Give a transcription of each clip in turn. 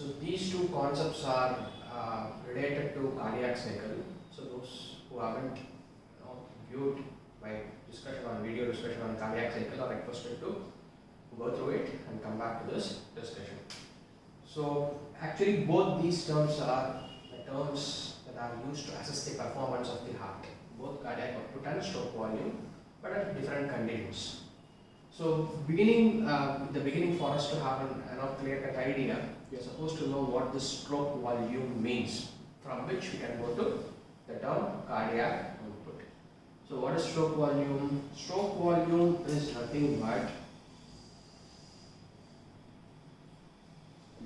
So these two concepts are related to cardiac cycle. So those who haven't viewed my discussion on video discussion on cardiac cycle are requested to go through it and come back to this discussion. So actually both these terms are the terms that are used to assess the performance of the heart, both cardiac output and stroke volume, but at different conditions. So beginning the beginning for us to have an clear-cut idea, we are supposed to know what the stroke volume means, from which we can go to the term cardiac output. So what is stroke volume? Stroke volume is nothing but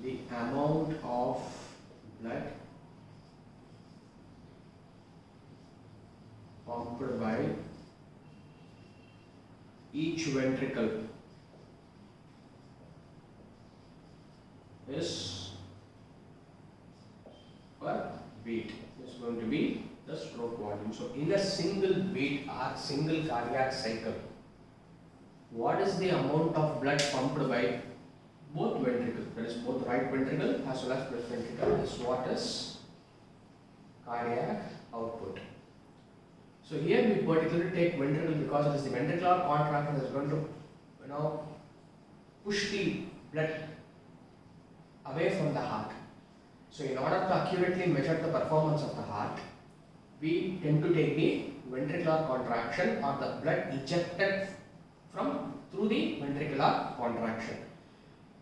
the amount of blood pumped by each ventricle is per beat. Is going to be the stroke volume. So in a single beat or single cardiac cycle, what is the amount of blood pumped by both ventricles, that is both right ventricle as well as left ventricle, is what is cardiac output. So here we particularly take ventricle because it is the ventricular contraction that is going to push the blood away from the heart. So in order to accurately measure the performance of the heart, we tend to take the ventricular contraction or the blood ejected through the ventricular contraction.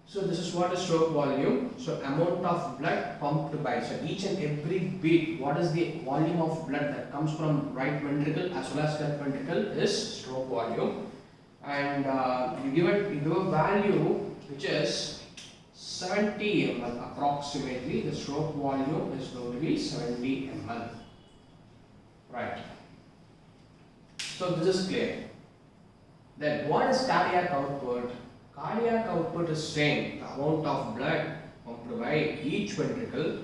So this is what is stroke volume. So amount of blood pumped by, so each and every beat, what is the volume of blood that comes from right ventricle as well as left ventricle is stroke volume. And you give a value which is 70 ml approximately. The stroke volume is going to be 70 ml. Right. So this is clear. Then what is cardiac output? Cardiac output is same, the amount of blood pumped by each ventricle,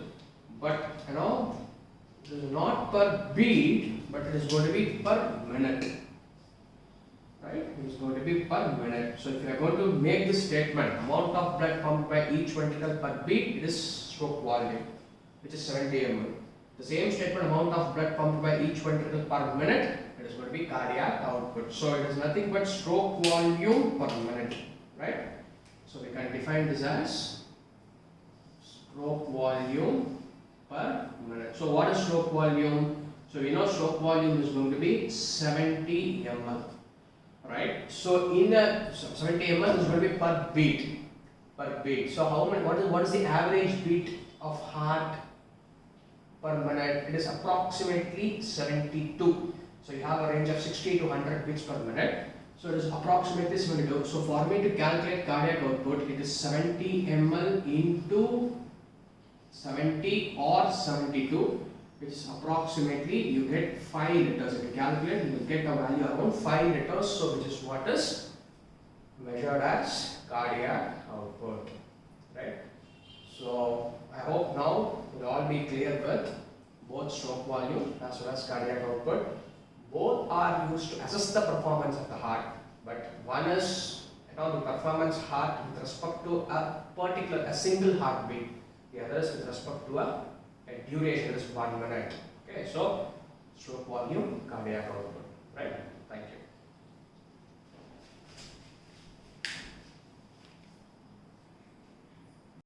but it is not per beat, but it is going to be per minute. Right? It is going to be per minute. So if you are going to make this statement, amount of blood pumped by each ventricle per beat, it is stroke volume, which is 70 ml. The same statement, amount of blood pumped by each ventricle per minute, it is going to be cardiac output. So it is nothing but stroke volume per minute. Right? So we can define this as stroke volume per minute. So what is stroke volume? So we know stroke volume is going to be 70 ml. Right? So in the 70 ml is going to be per beat. Per beat. So how many? What is the average beat of heart per minute? It is approximately 72. So you have a range of 60 to 100 beats per minute. So it is approximately 72. So for me to calculate cardiac output, it is 70 ml into 70 or 72, which is approximately, you get 5 liters. If you calculate, you will get a value around 5 liters. So which is what is measured as cardiac output. Right? So I hope now we will all be clear with both stroke volume as well as cardiac output. Both are used to assess the performance of the heart, but one is the performance heart with respect to a single heartbeat. The other is with respect to a duration, that is 1 minute. Okay, so stroke volume, cardiac output.